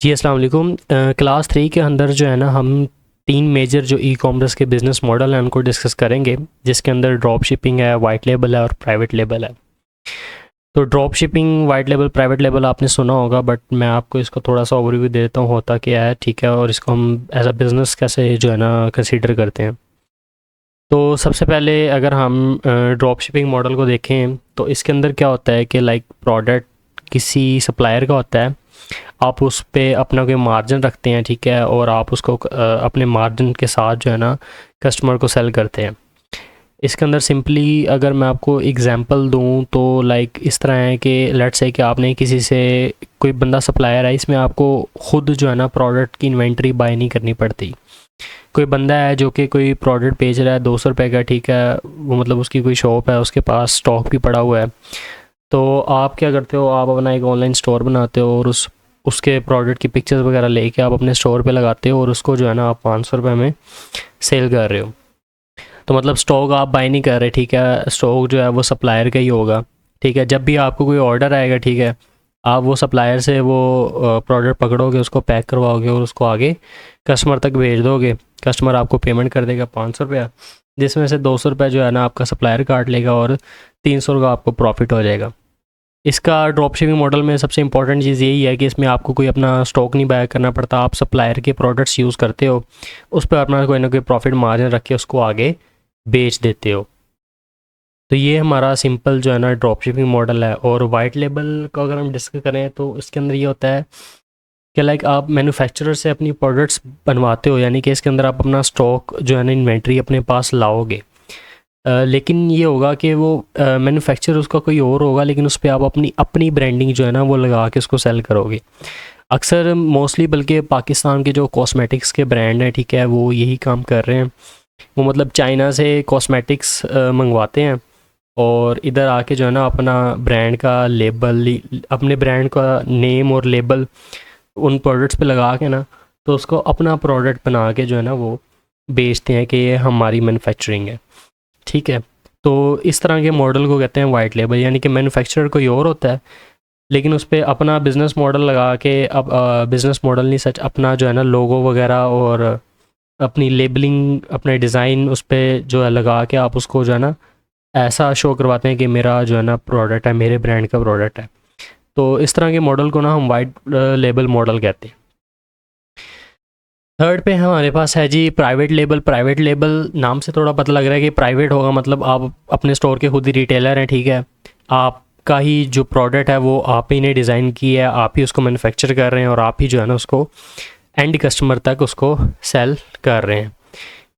जी अस्सलाम वालेकुम। क्लास 3 के अंदर जो है ना हम 3 मेजर जो ई कॉमर्स के बिज़नेस मॉडल हैं उनको डिस्कस करेंगे, जिसके अंदर ड्रॉप शिपिंग है, वाइट लेबल है और प्राइवेट लेबल है। तो drop shipping, white label, private label आपने सुना होगा, बट मैं आपको इसको थोड़ा सा ओवरव्यू दे देता हूँ होता क्या है, ठीक है, और इसको हम एज अ बिज़नेस कैसे जो है ना कंसीडर करते हैं। तो सबसे पहले अगर हम ड्रॉप शिपिंग मॉडल को देखें तो इसके अंदर क्या होता है कि लाइक प्रोडक्ट किसी सप्लायर का होता है, आप उस पे अपना कोई मार्जिन रखते हैं, ठीक है, और आप उसको अपने मार्जिन के साथ जो है ना कस्टमर को सेल करते हैं। इसके अंदर सिंपली अगर मैं आपको एग्जांपल दूं तो लाइक इस तरह है कि लेट्स से कि आपने किसी से, कोई बंदा सप्लायर है, इसमें आपको खुद जो है ना प्रोडक्ट की इन्वेंट्री बाय नहीं करनी पड़ती। कोई बंदा है जो कि कोई प्रोडक्ट बेच रहा है 200 रुपये का, ठीक है, वो मतलब उसकी कोई शॉप है, उसके पास स्टॉक भी पड़ा हुआ है। तो आप क्या करते हो, आप अपना एक ऑनलाइन स्टोर बनाते हो और उसके प्रोडक्ट की पिक्चर्स वगैरह लेके आप अपने स्टोर पे लगाते हो और उसको जो है ना आप 500 रुपये में सेल कर रहे हो। तो मतलब स्टॉक आप बाय नहीं कर रहे, ठीक है, स्टॉक जो है वो सप्लायर का ही होगा। ठीक है, जब भी आपको कोई ऑर्डर आएगा, ठीक है, आप वो सप्लायर से वो प्रोडक्ट पकड़ोगे, उसको पैक करवाओगे और उसको आगे कस्टमर तक भेज दोगे। कस्टमर आपको पेमेंट कर देगा 500 रुपया, जिसमें से 200 रुपये जो है ना आपका सप्लायर काट लेगा और 300 का आपको प्रॉफिट हो जाएगा। इसका ड्रॉप शिपिंग मॉडल में सबसे इंपॉर्टेंट चीज़ यही है कि इसमें आपको कोई अपना स्टॉक नहीं बाय करना पड़ता, आप सप्लायर के प्रोडक्ट्स यूज़ करते हो, उस पर अपना कोई ना कोई प्रॉफिट मार्जिन रख के उसको आगे बेच देते हो। तो ये हमारा सिंपल जो है ना ड्रॉप शिपिंग मॉडल है। और वाइट लेबल का अगर हम डिस्कस करें तो इसके अंदर ये होता है कि लाइक आप मैन्युफैक्चरर से अपनी प्रोडक्ट्स बनवाते हो, यानी कि इसके अंदर आप अपना स्टॉक जो है ना इन्वेंट्री अपने पास लाओगे। लेकिन ये होगा कि वो मैन्युफैक्चर उसका कोई और होगा, लेकिन उस पर आप अपनी अपनी ब्रांडिंग जो है ना वो लगा के उसको सेल करोगे। अक्सर मोस्टली बल्कि पाकिस्तान के जो कॉस्मेटिक्स के ब्रांड हैं, ठीक है, वो यही काम कर रहे हैं। वो मतलब चाइना से कॉस्मेटिक्स मंगवाते हैं और इधर आके जो है ना अपना ब्रांड का लेबल, अपने ब्रांड का नेम और लेबल उन प्रोडक्ट्स पे लगा के ना, तो उसको अपना प्रोडक्ट बना के जो है ना वो बेचते हैं कि ये हमारी मैन्युफैक्चरिंग है। ठीक है, तो इस तरह के मॉडल को कहते हैं वाइट लेबल, यानी कि मैन्युफैक्चरर कोई और होता है, लेकिन उस पर अपना बिज़नेस मॉडल लगा के, अब बिज़नेस मॉडल नहीं सच, अपना जो है ना लोगो वगैरह और अपनी लेबलिंग, अपने डिज़ाइन उस पर जो है लगा के आप उसको जो है ना ऐसा शो करवाते हैं कि मेरा जो है ना प्रोडक्ट है, मेरे ब्रांड का प्रोडक्ट है। तो इस तरह के मॉडल को ना हम वाइट लेबल मॉडल कहते हैं। थर्ड पे हमारे पास है जी प्राइवेट लेबल। प्राइवेट लेबल नाम से थोड़ा पता लग रहा है कि प्राइवेट होगा, मतलब आप अपने स्टोर के खुद ही रिटेलर हैं, ठीक है, आपका ही जो प्रोडक्ट है वो आप ही ने डिज़ाइन की है, आप ही उसको मैन्युफैक्चर कर रहे हैं और आप ही जो है ना उसको एंड कस्टमर तक उसको सेल कर रहे हैं।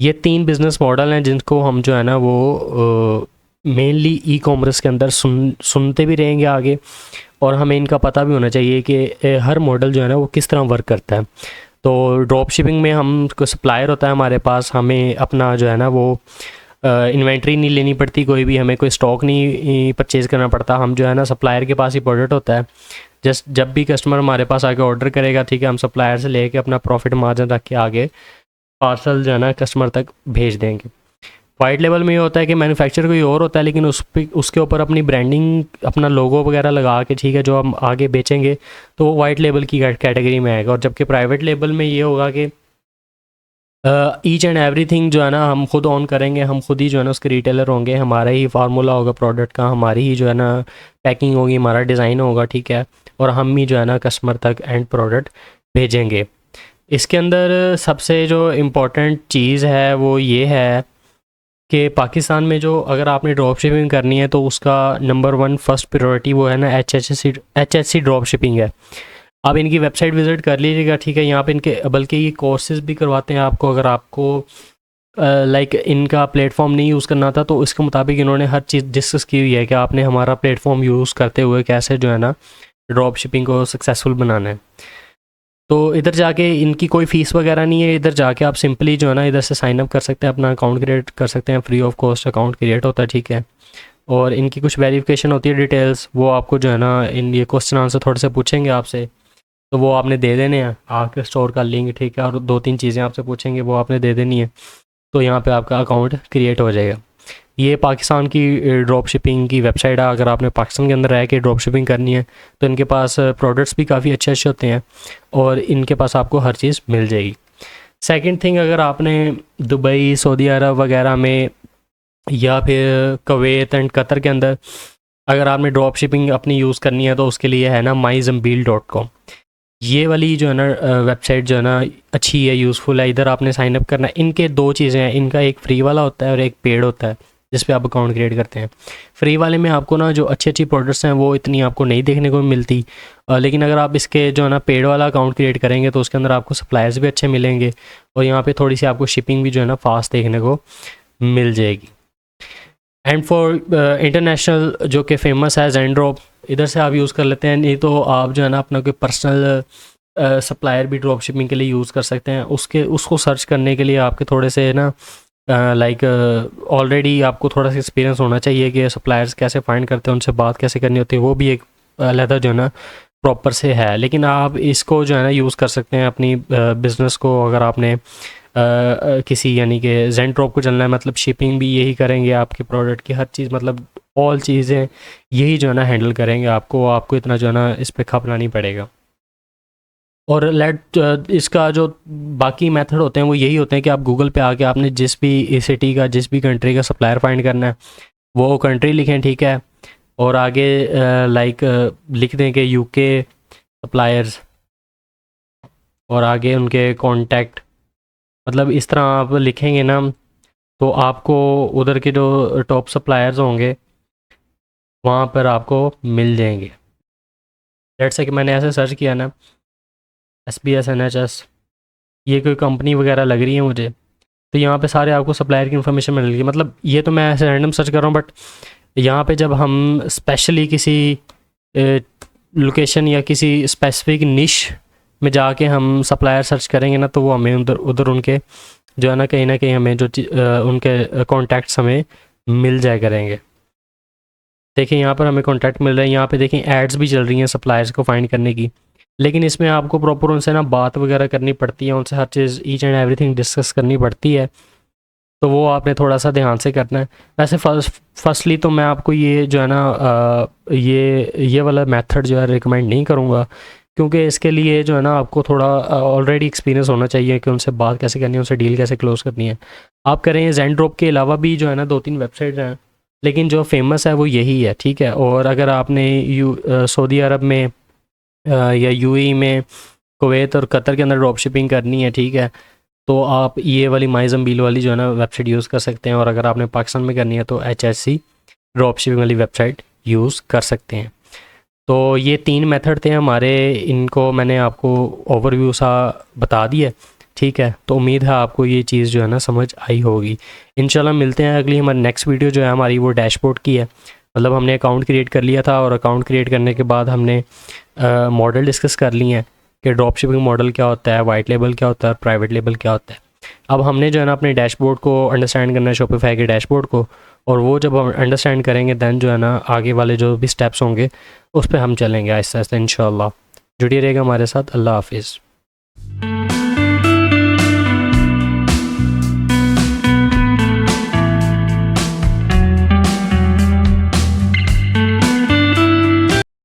ये 3 बिज़नेस मॉडल हैं जिनको हम जो है ना वो मेनली ई कॉमर्स के अंदर सुनते भी रहेंगे आगे, और हमें इनका पता भी होना चाहिए कि हर मॉडल जो है ना वो किस तरह वर्क करता है। तो ड्रॉप शिपिंग में हम को सप्लायर होता है हमारे पास, हमें अपना जो है ना वो इन्वेंट्री नहीं लेनी पड़ती, कोई भी हमें कोई स्टॉक नहीं परचेज़ करना पड़ता, हम जो है ना सप्लायर के पास ही प्रोडक्ट होता है। जस्ट जब भी कस्टमर हमारे पास आके ऑर्डर करेगा, ठीक है, हम सप्लायर से लेके अपना प्रॉफिट मार्जिन रख के आगे पार्सल जो है ना कस्टमर तक भेज देंगे। वाइट लेवल में ये होता है कि मैन्युफैक्चर कोई और होता है, लेकिन उसके ऊपर अपनी ब्रांडिंग, अपना लोगो वगैरह लगा के, ठीक है, जो हम आगे बेचेंगे तो वो वाइट लेबल की कैटेगरी में आएगा। और जबकि प्राइवेट लेबल में ये होगा कि ईच एंड एवरीथिंग जो है ना हम खुद ऑन करेंगे, हम खुद ही जो है ना उसके रिटेलर होंगे, हमारा ही फार्मूला होगा प्रोडक्ट का, हमारी ही जो है ना पैकिंग होगी, हमारा डिज़ाइन होगा, ठीक है, और हम ही जो है ना कस्टमर तक एंड प्रोडक्ट भेजेंगे। इसके अंदर सबसे जो इम्पोर्टेंट चीज़ है वो ये है कि पाकिस्तान में जो अगर आपने ड्रॉप शिपिंग करनी है तो उसका नंबर 1 फर्स्ट प्रायोरिटी वो है ना H H C drop shipping है। आप इनकी वेबसाइट विज़िट कर लीजिएगा, ठीक है, यहाँ पे इनके बल्कि ये कोर्सेज भी करवाते हैं आपको, अगर आपको लाइक इनका प्लेटफॉर्म नहीं यूज़ करना था तो इसके मुताबिक इन्होंने हर चीज़ डिस्कस की हुई है कि आपने हमारा प्लेटफॉर्म यूज़ करते हुए कैसे जो है ना ड्रॉप शिपिंग को सक्सेसफुल बनाना है। तो इधर जाके इनकी कोई फ़ीस वगैरह नहीं है, इधर जाके आप सिंपली जो है ना इधर से साइन अप कर सकते हैं, अपना अकाउंट क्रिएट कर सकते हैं, free of cost account create होता है, ठीक है, और इनकी कुछ वेरिफिकेशन होती है डिटेल्स, वो आपको जो है ना इन ये क्वेश्चन आंसर थोड़े से पूछेंगे आपसे, तो वो आपने दे देने हैं, आपके स्टोर का लिंक, ठीक है, और 2-3 चीज़ें आपसे पूछेंगे वो आपने दे देनी है, तो यहाँ पे आपका अकाउंट क्रिएट हो जाएगा। ये पाकिस्तान की ड्रॉप शिपिंग की वेबसाइट है। अगर आपने पाकिस्तान के अंदर रह के ड्रॉप शिपिंग करनी है तो इनके पास प्रोडक्ट्स भी काफ़ी अच्छे अच्छे होते हैं और इनके पास आपको हर चीज़ मिल जाएगी। सेकंड थिंग, अगर आपने दुबई, सऊदी अरब वगैरह में या फिर कुवैत एंड कतर के अंदर अगर आपने ड्रॉप शिपिंग अपनी यूज़ करनी है तो उसके लिए है ना myzambil.com। ये वाली जो है ना वेबसाइट जो है ना अच्छी है, यूज़फुल है। इधर आपने साइन अप करना है। इनके दो चीज़ें हैं, इनका एक फ्री वाला होता है और एक पेड होता है जिस पे आप अकाउंट क्रिएट करते हैं। फ्री वाले में आपको ना जो अच्छी अच्छी प्रोडक्ट्स हैं वो इतनी आपको नहीं देखने को मिलती, लेकिन अगर आप इसके जो है ना पेड वाला अकाउंट क्रिएट करेंगे तो उसके अंदर आपको सप्लायर्स भी अच्छे मिलेंगे और यहाँ पे थोड़ी सी आपको शिपिंग भी जो है ना फास्ट देखने को मिल जाएगी। एंड फॉर इंटरनेशनल जो कि फेमस है ज़ेंड्रॉप, इधर से आप यूज़ कर लेते हैं। नहीं तो आप जो है ना अपना कोई पर्सनल सप्लायर भी ड्रॉप शिपिंग के लिए यूज़ कर सकते हैं। उसको सर्च करने के लिए आपके थोड़े से ना लाइक ऑलरेडी आपको थोड़ा सा एक्सपीरियंस होना चाहिए कि सप्लायर्स कैसे फाइंड करते हैं, उनसे बात कैसे करनी होती है, वो भी एक अलग जो है ना प्रॉपर से है। लेकिन आप इसको जो है ना यूज़ कर सकते हैं अपनी बिज़नेस को। अगर आपने किसी यानी कि ज़ेंड्रॉप को चलना है, मतलब शिपिंग भी यही करेंगे आपके प्रोडक्ट की, हर चीज़ मतलब ऑल चीज़ें यही जो है ना हैंडल करेंगे। आपको इतना जो है ना इस पर खपना नहीं पड़ेगा। और इसका जो बाकी मेथड होते हैं वो यही होते हैं कि आप गूगल पे आके आपने जिस भी सिटी का, जिस भी कंट्री का सप्लायर फाइंड करना है वो कंट्री लिखें, ठीक है, और आगे लाइक लिख दें कि यूके सप्लायर्स और आगे उनके कॉन्टैक्ट, मतलब इस तरह आप लिखेंगे ना तो आपको उधर के जो टॉप सप्लायर्स होंगे वहाँ पर आपको मिल जाएंगे। लेट्स से कि मैंने ऐसे सर्च किया ना SBS NHS, ये कोई कंपनी वगैरह लग रही है मुझे, तो यहाँ पे सारे आपको सप्लायर की इन्फॉर्मेशन मिल गई। मतलब ये तो मैं ऐसे रैंडम सर्च कर रहा हूँ, बट यहाँ पे जब हम स्पेशली किसी लोकेशन या किसी स्पेसिफिक निश में जाके हम सप्लायर सर्च करेंगे ना तो वो हमें उधर उनके जो है ना कहीं हमें जो उनके कॉन्टैक्ट्स हमें मिल जाया करेंगे। देखिए यहाँ पर हमें कॉन्टैक्ट मिल रहे हैं, यहाँ पे देखें एड्स भी चल रही हैं सप्लायर्स को फाइंड करने की, लेकिन इसमें आपको प्रॉपर उनसे ना बात वगैरह करनी पड़ती है, उनसे हर चीज़ ईच एंड एवरीथिंग डिस्कस करनी पड़ती है, तो वो आपने थोड़ा सा ध्यान से करना है। वैसे फर्स्टली तो मैं आपको ये जो है ना ये वाला मेथड जो है रिकमेंड नहीं करूँगा, क्योंकि इसके लिए जो है ना आपको थोड़ा ऑलरेडी एक्सपीरियंस होना चाहिए कि उनसे बात कैसे करनी है, उनसे डील कैसे क्लोज करनी है। आप करें ज़ेंड्रॉप के अलावा भी जो है ना 2-3 वेबसाइट हैं, लेकिन जो फेमस है वो यही है, ठीक है। और अगर आपने सऊदी अरब में या UAE में, कुवैत और कतर के अंदर ड्रॉप शिपिंग करनी है, ठीक है, तो आप ये वाली myzambil वाली जो है ना वेबसाइट यूज़ कर सकते हैं। और अगर आपने पाकिस्तान में करनी है तो HSC ड्रॉप शिपिंग वाली वेबसाइट यूज़ कर सकते हैं। तो ये 3 मेथड थे हमारे, इनको मैंने आपको ओवरव्यू सा बता दिया, ठीक है। तो उम्मीद है आपको ये चीज़ जो है ना समझ आई होगी। इंशाल्लाह मिलते हैं अगली हमारी नेक्स्ट वीडियो जो है हमारी वो डैशबोर्ड की है। मतलब हमने अकाउंट क्रिएट कर लिया था और अकाउंट क्रिएट करने के बाद हमने मॉडल डिस्कस कर लिए हैं कि ड्रॉप शिपिंग मॉडल क्या होता है, वाइट लेबल क्या होता है, प्राइवेट लेबल क्या होता है। अब हमने जो है ना अपने डैशबोर्ड को अंडरस्टैंड करना है, शॉपिफाई के डैशबोर्ड को, और वो जब हम अंडरस्टैंड करेंगे दैन जो है ना आगे वाले जो भी स्टेप्स होंगे उस पर हम चलेंगे आहिस्ता आहिस्ता इंशाल्लाह। जुड़िए रहेगा हमारे साथ। अल्लाह हाफिज़।